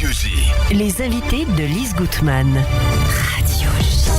Radio J. Les invités de Lise Gutmann. Radio J.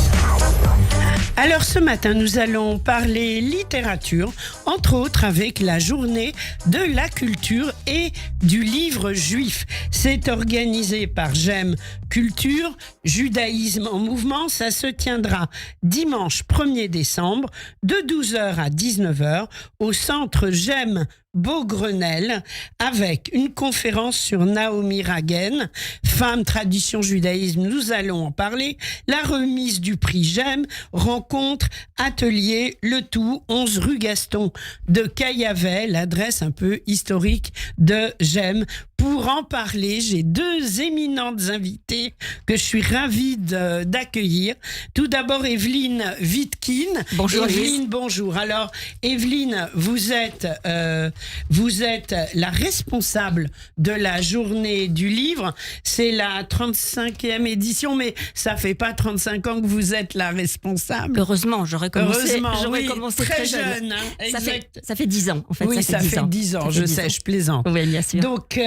Alors ce matin, nous allons parler littérature, entre autres avec la journée de la culture et du livre juif. C'est organisé par J'aime Culture, Judaïsme en mouvement. Ça se tiendra dimanche 1er décembre de 12h à 19h au centre J'aime Beaugrenelle, avec une conférence sur Naomi Ragen, femme, tradition, judaïsme, nous allons en parler, la remise du prix J'aime, rencontre, atelier, le tout, 11 rue Gaston de Caillavet, l'adresse un peu historique de J'aime. Pour en parler, j'ai deux éminentes invitées que je suis ravie d'accueillir. Tout d'abord, Evelyne Wittkin. Bonjour Evelyne, Lise. bonjour. Alors, Evelyne, vous êtes la responsable de la journée du livre. C'est la 35e édition, mais ça fait pas 35 ans que vous êtes la responsable. Heureusement, j'aurais commencé très jeune. Hein, ça fait 10 ans, en fait. Oui, ça fait 10 ans, je sais, je plaisante. Oui, bien sûr. Donc,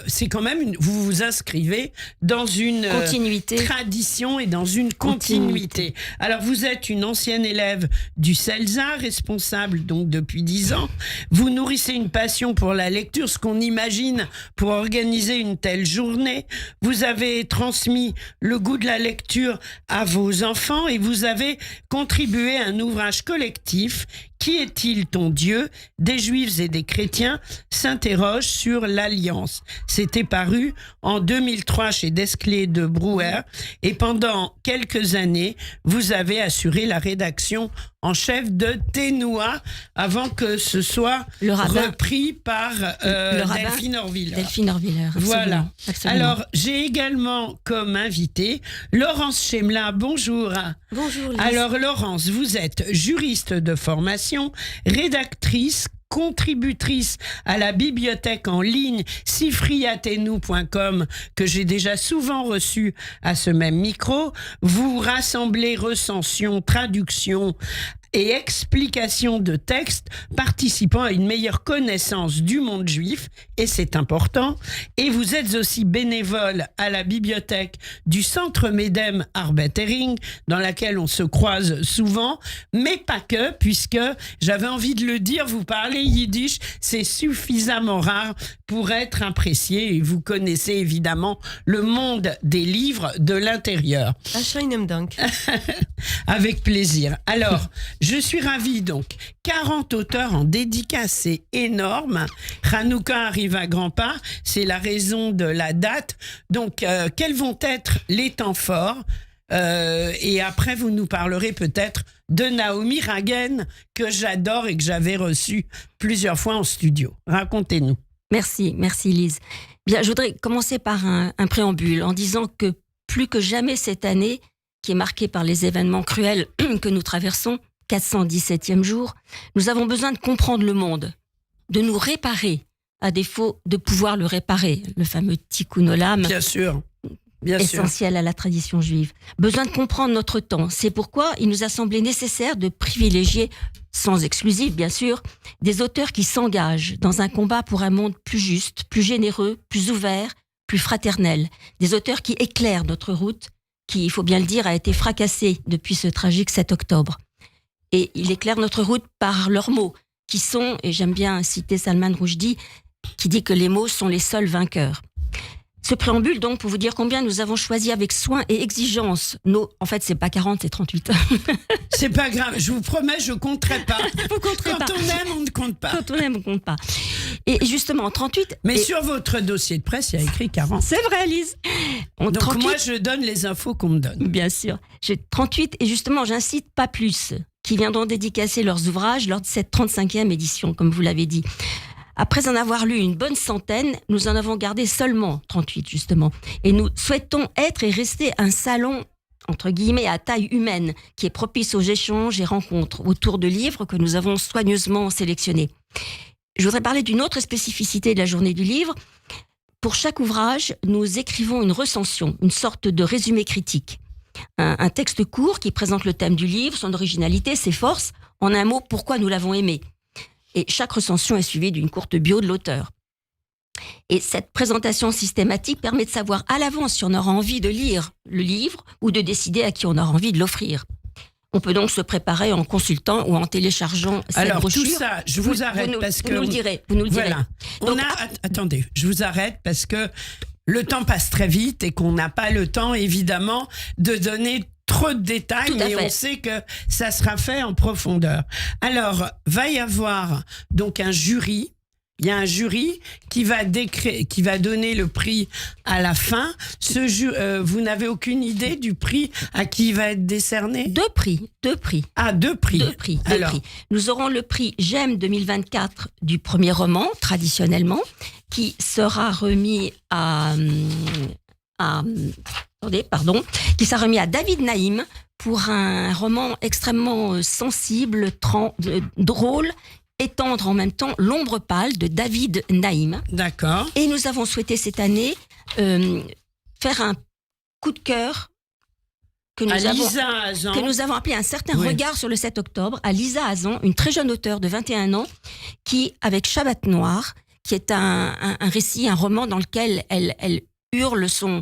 c'est quand même, vous vous inscrivez dans une continuité. Tradition et dans une continuité. Alors, vous êtes une ancienne élève du CELSA, responsable donc depuis 10 ans. Vous nourrissez une passion pour la lecture, ce qu'on imagine pour organiser une telle journée. Vous avez transmis le goût de la lecture à vos enfants et vous avez contribué à un ouvrage collectif. Qui est-il ton Dieu ? Des Juifs et des chrétiens s'interrogent sur l'Alliance. C'était paru en 2003 chez Desclés de Brouwer et pendant quelques années, vous avez assuré la rédaction en chef de Ténoua avant que ce soit repris par Delphine Orviller. Delphine Orviller, voilà. Absolument. Alors, j'ai également comme invité Laurence Chemla. Bonjour. Bonjour Lise. Alors Laurence, vous êtes juriste de formation, rédactrice, contributrice à la bibliothèque en ligne sifriatenou.com que j'ai déjà souvent reçue à ce même micro. Vous rassemblez recensions, traductions et explications de textes participant à une meilleure connaissance du monde juif, et c'est important. Et vous êtes aussi bénévole à la bibliothèque du Centre Medem Arbetering, dans laquelle on se croise souvent, mais pas que, puisque j'avais envie de le dire, vous parlez yiddish, c'est suffisamment rare pour être apprécié, et vous connaissez évidemment le monde des livres de l'intérieur. Heinem Dank. Avec plaisir. Alors, je suis ravie donc. 40 auteurs en dédicace, c'est énorme. Hanouka arrive à grands pas, c'est la raison de la date. Donc, quels vont être les temps forts ? Et après, vous nous parlerez peut-être de Naomi Ragen, que j'adore et que j'avais reçue plusieurs fois en studio. Racontez-nous. Merci Lise. Bien, je voudrais commencer par un préambule en disant que plus que jamais cette année, qui est marquée par les événements cruels que nous traversons, 417e jour, nous avons besoin de comprendre le monde, de nous réparer, à défaut de pouvoir le réparer, le fameux tikkun olam. Bien sûr. Essentiel à la tradition juive. Besoin de comprendre notre temps. C'est pourquoi il nous a semblé nécessaire de privilégier, sans exclusif bien sûr, des auteurs qui s'engagent dans un combat pour un monde plus juste, plus généreux, plus ouvert, plus fraternel. Des auteurs qui éclairent notre route, qui, il faut bien le dire, a été fracassée depuis ce tragique 7 octobre. Et il éclaire notre route par leurs mots, qui sont, et j'aime bien citer Salman Rushdie, qui dit que les mots sont les seuls vainqueurs. Ce préambule, donc, pour vous dire combien nous avons choisi avec soin et exigence en fait, c'est pas 40, c'est 38. C'est pas grave, je vous promets, je compterai pas. Vous compterez Quand pas. on aime, on ne compte pas. Quand on aime, on compte pas. Et justement, 38... Mais sur votre dossier de presse, il y a écrit 40. C'est vrai, Lise. Donc 38, moi, je donne les infos qu'on me donne. bien sûr. J'ai 38, et justement, j'incite pas plus, qui viendront dédicacer leurs ouvrages lors de cette 35e édition, comme vous l'avez dit. Après en avoir lu une bonne centaine, nous en avons gardé seulement 38, justement. Et nous souhaitons être et rester un salon, entre guillemets, à taille humaine, qui est propice aux échanges et rencontres autour de livres que nous avons soigneusement sélectionnés. Je voudrais parler d'une autre spécificité de la journée du livre. Pour chaque ouvrage, nous écrivons une recension, une sorte de résumé critique. Un texte court qui présente le thème du livre, son originalité, ses forces, en un mot, pourquoi nous l'avons aimé. Et chaque recension est suivie d'une courte bio de l'auteur. Et cette présentation systématique permet de savoir à l'avance si on aura envie de lire le livre ou de décider à qui on aura envie de l'offrir. On peut donc se préparer en consultant ou en téléchargeant cette brochure. Alors tout ça, je vous arrête parce que... Vous nous le direz. Vous nous le direz. Voilà. Donc, Attendez, je vous arrête parce que le temps passe très vite et qu'on n'a pas le temps, évidemment, de donner trop de détails, Tout à mais fait. on sait que ça sera fait en profondeur. Alors, va y avoir donc un jury. Il y a un jury qui va donner le prix à la fin. Vous n'avez aucune idée du prix à qui il va être décerné? Deux prix. Ah, deux prix. Alors, Nous aurons le prix GEM 2024 du premier roman, traditionnellement, qui sera remis qui sera remis à David Naïm pour un roman extrêmement sensible, drôle et tendre en même temps, L'ombre pâle de David Naïm. d'accord. Et nous avons souhaité cette année faire un coup de cœur que nous avons appelé Un certain regard sur le 7 octobre à Lisa Hazan, une très jeune auteure de 21 ans qui, avec Shabbat Noir, qui est un récit, un roman dans lequel elle hurle son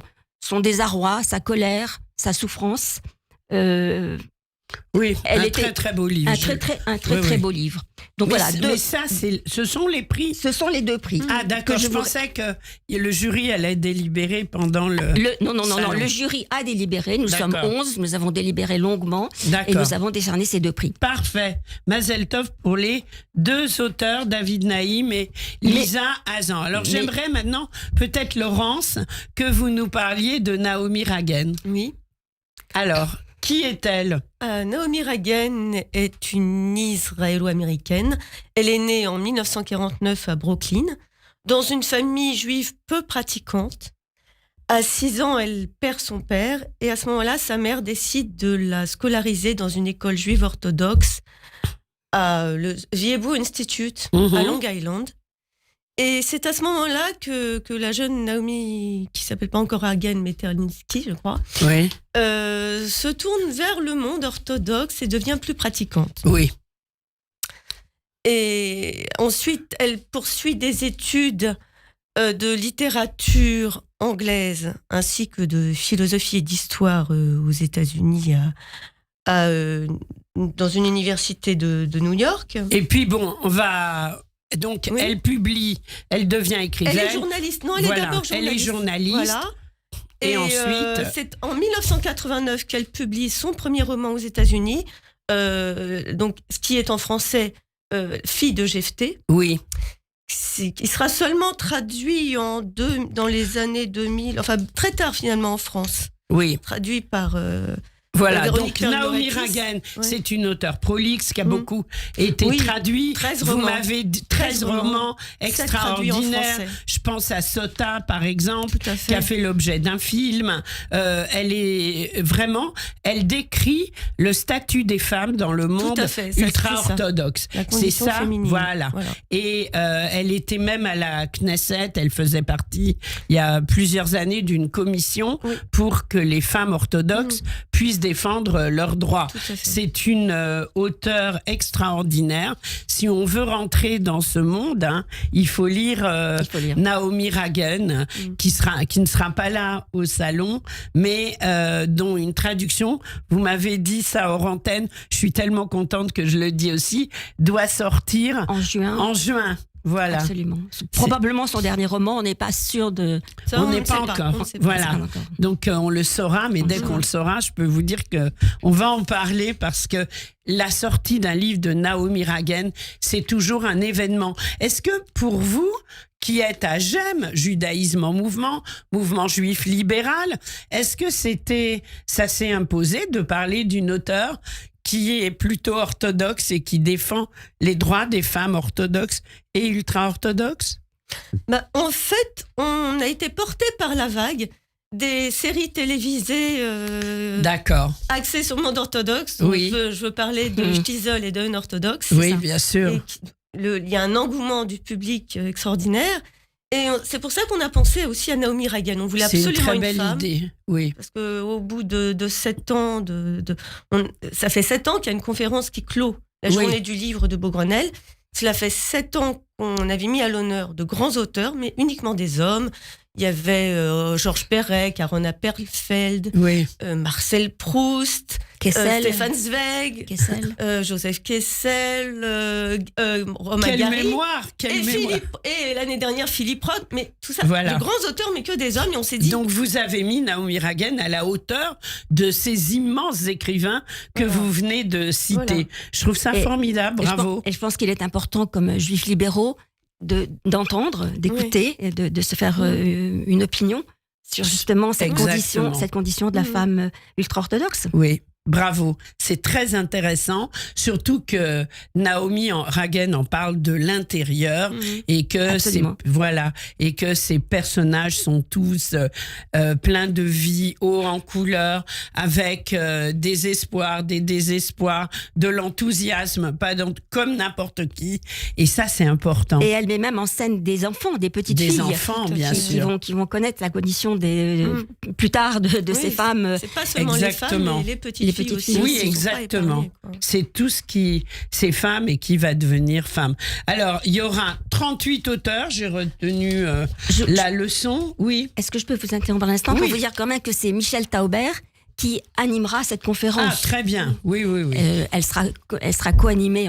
désarroi, sa colère, sa souffrance. Oui, très très beau livre. Un très beau livre. Donc mais voilà. Mais ça, ce sont les prix. Ce sont les deux prix. Ah d'accord, je pensais que le jury allait délibérer pendant le... Non, le jury a délibéré, nous sommes 11, nous avons délibéré longuement et nous avons décerné ces deux prix. Parfait. Mazel tov pour les deux auteurs, David Naïm et Lisa Hazan. Alors j'aimerais maintenant, peut-être Laurence, que vous nous parliez de Naomi Ragen. Oui. Alors, qui est-elle? Naomi Ragen est une Israélo-américaine. Elle est née en 1949 à Brooklyn, dans une famille juive peu pratiquante. À 6 ans, elle perd son père et à ce moment-là, sa mère décide de la scolariser dans une école juive orthodoxe à le Viebo Institute à Long Island. Et c'est à ce moment-là que la jeune Naomi, qui s'appelle pas encore Hagen, mais Terlinsky, je crois, se tourne vers le monde orthodoxe et devient plus pratiquante. Oui. Et ensuite, elle poursuit des études de littérature anglaise ainsi que de philosophie et d'histoire aux États-Unis dans une université de New York. Et puis bon, on va... Donc, elle publie, elle devient écrivaine. Elle est journaliste. Non, elle est d'abord journaliste. Elle est journaliste. Voilà. Et ensuite... c'est en 1989 qu'elle publie son premier roman aux États-Unis, donc, ce qui est en français Fille de Jephté. Oui. Qui sera seulement traduit dans les années 2000, enfin très tard finalement en France. Oui. Traduit par... Voilà, donc Naomi Ragen, c'est une auteure prolixe qui a beaucoup été traduite. 13 Vous romans. m'avez dit 13 romans extraordinaires. Je pense à Sota, par exemple, qui a fait l'objet d'un film. Elle décrit le statut des femmes dans le monde ultra-orthodoxe. C'est ça, féminine. Voilà. Et elle était même à la Knesset, elle faisait partie, il y a plusieurs années, d'une commission pour que les femmes orthodoxes puissent défendre leurs droits. C'est une auteure extraordinaire. Si on veut rentrer dans ce monde, il faut lire Naomi Ragen, qui ne sera pas là au salon, mais dont une traduction, vous m'avez dit ça hors antenne, je suis tellement contente que je le dis aussi, doit sortir en juin. Voilà. Absolument. Probablement son dernier roman, on n'est pas sûr de... On n'est pas encore. Voilà. Donc on le saura, mais dès qu'on le saura, je peux vous dire qu'on va en parler parce que la sortie d'un livre de Naomi Ragen, c'est toujours un événement. Est-ce que pour vous, qui êtes à GEM, Judaïsme en mouvement juif libéral, est-ce que ça s'est imposé de parler d'une auteure qui est plutôt orthodoxe et qui défend les droits des femmes orthodoxes et ultra-orthodoxes? En fait, on a été porté par la vague des séries télévisées axées sur le monde orthodoxe. Oui. Je veux parler de Shtisel et de Unorthodoxe. Oui, bien sûr. Il y a un engouement du public extraordinaire. Et c'est pour ça qu'on a pensé aussi à Naomi Ragen. On voulait absolument une très belle femme. Idée, oui. Parce qu'au bout de 7 ans, ça fait 7 ans qu'il y a une conférence qui clôt la journée du livre de Beaugrenelle. Cela fait 7 ans qu'on avait mis à l'honneur de grands auteurs, mais uniquement des hommes. Il y avait Georges Perec, Arona Perlfeld, Oui. Marcel Proust, Kessel. Stéphane Zweig, Kessel. Joseph Kessel, Romain Quelle Gary. mémoire, quelle mémoire. Et l'année dernière, Philippe Roth, mais tout ça, Voilà. de grands auteurs, mais que des hommes, et on s'est dit... Donc vous avez mis Naomi Ragen à la hauteur de ces immenses écrivains que Voilà. vous venez de citer. Voilà. Je trouve ça Et- formidable, bravo. Et je pense qu'il est important, comme juifs libéraux, d'entendre, d'écouter, et de se faire une opinion sur justement Exactement. cette condition de la femme ultra-orthodoxe. Oui. Bravo, c'est très intéressant, surtout que Naomi Ragen en parle de l'intérieur et que Absolument. et que ces personnages sont tous pleins de vie, hauts en couleur, avec des espoirs, des désespoirs, de l'enthousiasme, comme n'importe qui. Et ça, c'est important. Et elle met même en scène des enfants, des petites Des filles. enfants, bien qui sûr. vont connaître la condition plus tard de ces femmes. C'est pas seulement Exactement. les femmes, mais les petites filles aussi. Oui, Ils sont pas exactement. épargnés, quoi. C'est tout ce qui, ces femmes et qui va devenir femme. Alors, il y aura 38 auteurs, j'ai retenu la leçon, oui. Est-ce que je peux vous interrompre un instant Oui. pour vous dire quand même que c'est Michel Tauber qui animera cette conférence. Ah, très bien, oui. Elle sera co-animée,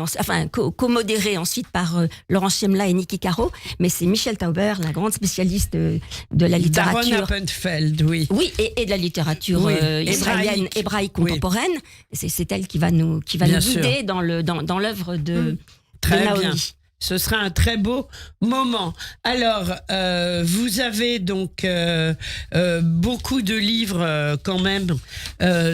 co-modérée ensuite par Laurence Chemla et Niki Caro, mais c'est Michel Tauber, la grande spécialiste de la littérature. Daron Appenfeld, oui. Oui, et de la littérature Oui, israélienne, hébraïque Oui. contemporaine. C'est elle qui va nous Bien guider dans l'œuvre de Très Naomi. bien. Ce sera un très beau moment. Alors, vous avez donc beaucoup de livres quand même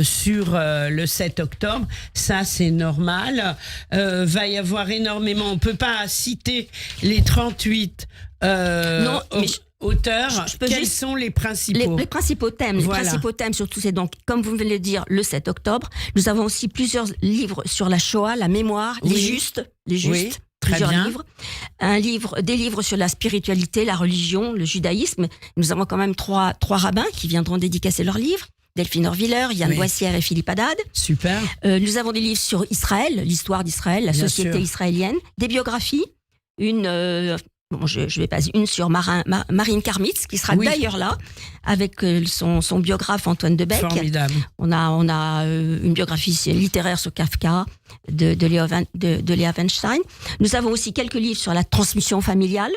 sur le 7 octobre. Ça, c'est normal. Va y avoir énormément. On ne peut pas citer les 38 Non, mais auteurs. je peux Quels juste- sont les principaux Les principaux thèmes, Voilà. surtout, c'est donc, comme vous venez de le dire, le 7 octobre. Nous avons aussi plusieurs livres sur la Shoah, la mémoire, Oui. les justes, Oui, très plusieurs bien. livres. Des livres sur la spiritualité, la religion, le judaïsme. Nous avons quand même trois rabbins qui viendront dédicacer leurs livres. Delphine Orviller, Yann Oui. Boissière et Philippe Haddad. Super. Nous avons des livres sur Israël, l'histoire d'Israël, la Bien société sûr. israélienne, des biographies, je vais pas une sur Marine Karmitz, qui sera Oui. d'ailleurs là, avec son biographe Antoine Debec. Formidable. On a une biographie littéraire sur Kafka de Léa Weinstein. Nous avons aussi quelques livres sur la transmission familiale,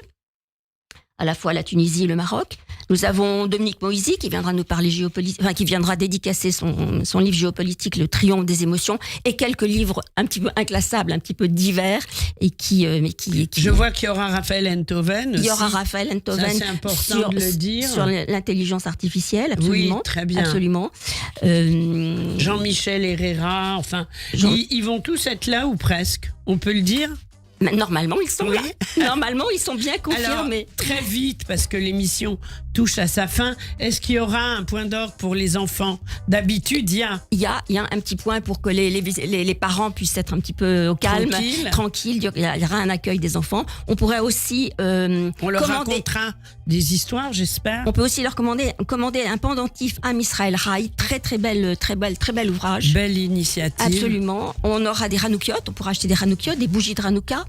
à la fois la Tunisie et le Maroc. Nous avons Dominique Moïsi qui viendra nous parler qui viendra dédicacer son livre géopolitique, Le Triomphe des émotions, et quelques livres un petit peu inclassables, un petit peu divers, et qui Je vois qu'il y aura Raphaël Enthoven. il y aura aussi. Raphaël Ça, Enthoven c'est important de le dire. sur l'intelligence artificielle, absolument. Oui, très bien. Absolument. Jean-Michel Herrera, enfin, Jean- ils vont tous être là ou presque, on peut le dire. Mais normalement, ils sont Oui. là. Normalement, ils sont bien confirmés. Alors, très vite, parce que l'émission touche à sa fin, est-ce qu'il y aura un point d'orgue pour les enfants? D'habitude, il y a. Il y a un petit point pour que les parents puissent être un petit peu au calme, tranquille. Il y aura un accueil des enfants. On pourrait aussi On leur commander. racontera des histoires, j'espère. On peut aussi leur commander un pendentif Am Israël Rai, très bel ouvrage. Belle initiative. Absolument. On aura des Hanoukiotes, on pourra acheter des Hanoukiotes, des bougies de Hanouka.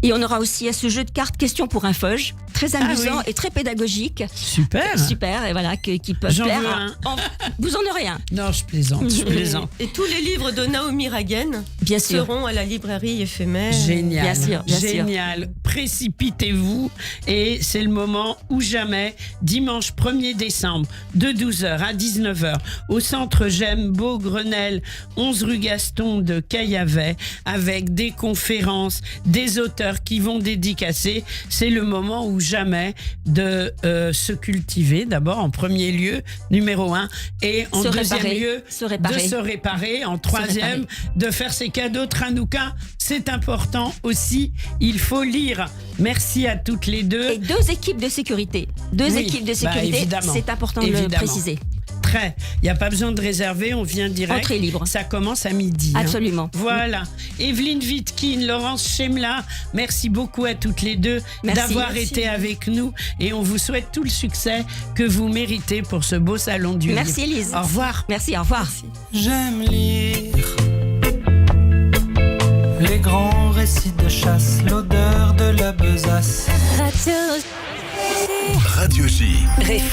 Et on aura aussi ce jeu de cartes Question pour un feuge, très amusant oui. et très pédagogique. Super. Super, et voilà, qui peuvent J'en plaire. veux un. Vous en aurez un, Non, je plaisante, je plaisante. Et tous les livres de Naomi Ragen bien sûr. seront à la librairie éphémère. Génial. Bien sûr, bien sûr. Génial. Précipitez-vous et c'est le moment ou jamais, dimanche 1er décembre, de 12h à 19h, au centre J'aime Beau Grenelle, 11 rue Gaston de Caillavet, avec des conférences, des auteurs qui vont dédicacer. C'est le moment ou jamais de se cultiver, d'abord en premier lieu, numéro 1, et en Se deuxième réparer, lieu, se réparer. de se réparer, en troisième, de faire ses cadeaux de Hanouka. C'est important aussi, il faut lire. Merci à toutes les deux. Et 2 équipes de sécurité. Oui, Équipes de bah, sécurité, évidemment. c'est important de le Évidemment. préciser. Très. Il n'y a pas besoin de réserver, on vient direct. Entrée libre. Ça commence à midi. Absolument. Voilà. Evelyne Wittkin, Laurence Chemla, merci beaucoup à toutes les deux Merci. d'avoir Merci. été avec nous et on vous souhaite tout le succès que vous méritez pour ce beau salon du livre. Merci Elise. Au revoir. Merci, au revoir. J'aime lire les les grands récits de chasse, l'odeur de la besace. Radio J.